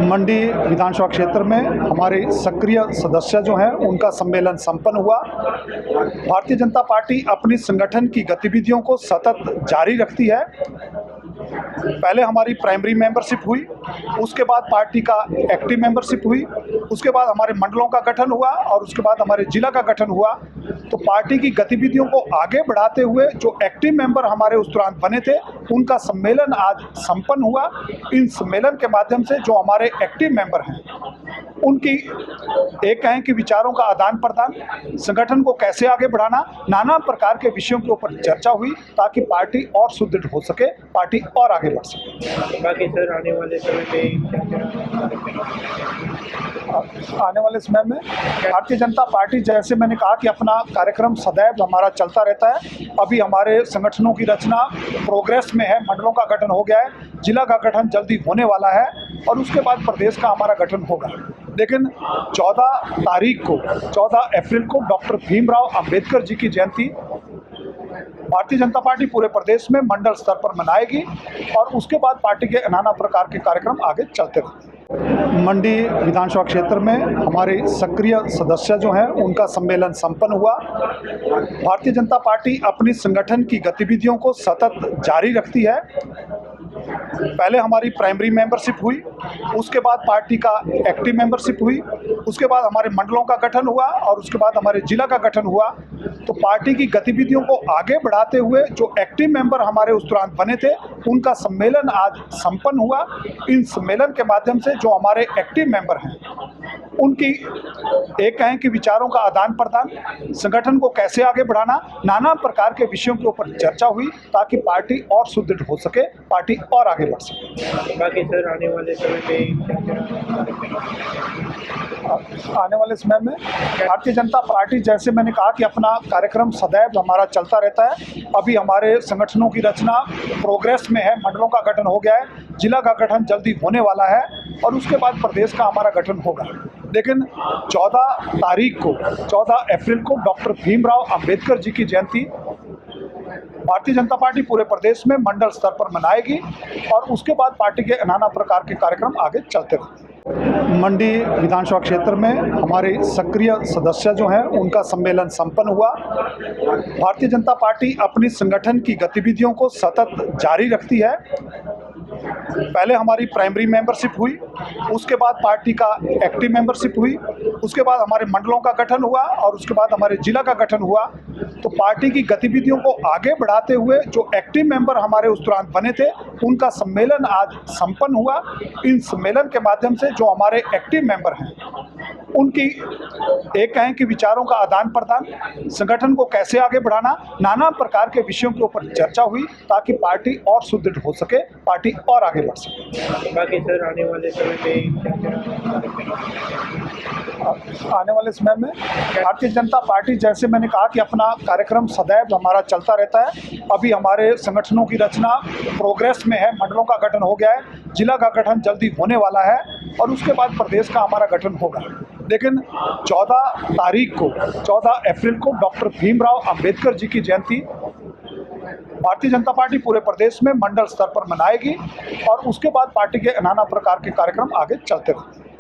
मंडी विधानसभा क्षेत्र में हमारे सक्रिय सदस्य जो हैं उनका सम्मेलन संपन्न हुआ। भारतीय जनता पार्टी अपनी संगठन की गतिविधियों को सतत जारी रखती है। पहले हमारी प्राइमरी मेंबरशिप हुई, उसके बाद पार्टी का एक्टिव मेंबरशिप हुई, उसके बाद हमारे मंडलों का गठन हुआ और उसके बाद हमारे जिला का गठन हुआ। तो पार्टी की गतिविधियों को आगे बढ़ाते हुए जो एक्टिव मेंबर हमारे उस दौरान बने थे उनका सम्मेलन आज संपन्न हुआ। इन सम्मेलन के माध्यम से जो हमारे एक्टिव मेंबर हैं उनकी एक कहें कि विचारों का आदान प्रदान, संगठन को कैसे आगे बढ़ाना, नाना प्रकार के विषयों के ऊपर चर्चा हुई ताकि पार्टी और सुदृढ़ हो सके, पार्टी और आगे बढ़ सके। बाकी सर आने वाले समय में भारतीय जनता पार्टी, जैसे मैंने कहा कि अपना कार्यक्रम सदैव हमारा चलता रहता है। अभी हमारे संगठनों की रचना प्रोग्रेस में है, मंडलों का गठन हो गया है, जिला का गठन जल्दी होने वाला है और उसके बाद प्रदेश का हमारा गठन होगा। लेकिन 14 अप्रैल को डॉक्टर भीमराव अंबेडकर जी की जयंती भारतीय जनता पार्टी पूरे प्रदेश में मंडल स्तर पर मनाएगी और उसके बाद पार्टी के नाना प्रकार के कार्यक्रम आगे चलते रहेंगे। मंडी विधानसभा क्षेत्र में हमारे सक्रिय सदस्य जो हैं उनका सम्मेलन संपन्न हुआ। भारतीय जनता पार्टी अपनी संगठन की गतिविधियों को सतत जारी रखती है। पहले हमारी प्राइमरी मेंबरशिप हुई, उसके बाद पार्टी का एक्टिव मेंबरशिप हुई, उसके बाद हमारे मंडलों का गठन हुआ और उसके बाद हमारे जिला का गठन हुआ। तो पार्टी की गतिविधियों को आगे बढ़ाते हुए जो एक्टिव मेंबर हमारे उस दौरान बने थे उनका सम्मेलन आज संपन्न हुआ। इन सम्मेलन के माध्यम से जो हमारे एक्टिव मेंबर हैं उनकी एक कहें कि विचारों का आदान प्रदान, संगठन को कैसे आगे बढ़ाना, नाना प्रकार के विषयों के ऊपर चर्चा हुई ताकि पार्टी और सुदृढ़ हो सके, पार्टी और आगे बढ़ सके। बाकी सर आने वाले समय में भारतीय जनता पार्टी, जैसे मैंने कहा कि अपना कार्यक्रम सदैव हमारा चलता रहता है। अभी हमारे संगठनों की रचना प्रोग्रेस में है, मंडलों का गठन हो गया है, जिला का गठन जल्दी होने वाला है और उसके बाद प्रदेश का हमारा गठन होगा। लेकिन 14 अप्रैल को डॉक्टर भीमराव अंबेडकर जी की जयंती भारतीय जनता पार्टी पूरे प्रदेश में मंडल स्तर पर मनाएगी और उसके बाद पार्टी के नाना प्रकार के कार्यक्रम आगे चलते रहेंगे। मंडी विधानसभा क्षेत्र में हमारे सक्रिय सदस्य जो हैं उनका सम्मेलन संपन्न हुआ। भारतीय जनता पार्टी अपनी संगठन की गतिविधियों को सतत जारी रखती है। पहले हमारी प्राइमरी मेंबरशिप हुई, उसके बाद पार्टी का एक्टिव मेंबरशिप हुई, उसके बाद हमारे मंडलों का गठन हुआ और उसके बाद हमारे जिला का गठन हुआ। तो पार्टी की गतिविधियों को आगे बढ़ाते हुए जो एक्टिव मेंबर हमारे उस दौरान बने थे उनका सम्मेलन आज संपन्न हुआ। इन सम्मेलन के माध्यम से जो हमारे एक्टिव मेंबर हैं उनकी एक कहें कि विचारों का आदान प्रदान, संगठन को कैसे आगे बढ़ाना, नाना प्रकार के विषयों के ऊपर चर्चा हुई ताकि पार्टी और सुदृढ़ हो सके, पार्टी और आगे बढ़ सके। बाकी सर आने वाले समय में भारतीय जनता पार्टी, जैसे मैंने कहा कि अपना कार्यक्रम सदैव हमारा चलता रहता है। अभी हमारे संगठनों की रचना प्रोग्रेस में है, मंडलों का गठन हो गया है, जिला का गठन जल्दी होने वाला है और उसके बाद प्रदेश का हमारा गठन होगा। लेकिन 14 अप्रैल को डॉक्टर भीमराव अंबेडकर जी की जयंती भारतीय जनता पार्टी पूरे प्रदेश में मंडल स्तर पर मनाएगी और उसके बाद पार्टी के नाना प्रकार के कार्यक्रम आगे चलते रहेंगे।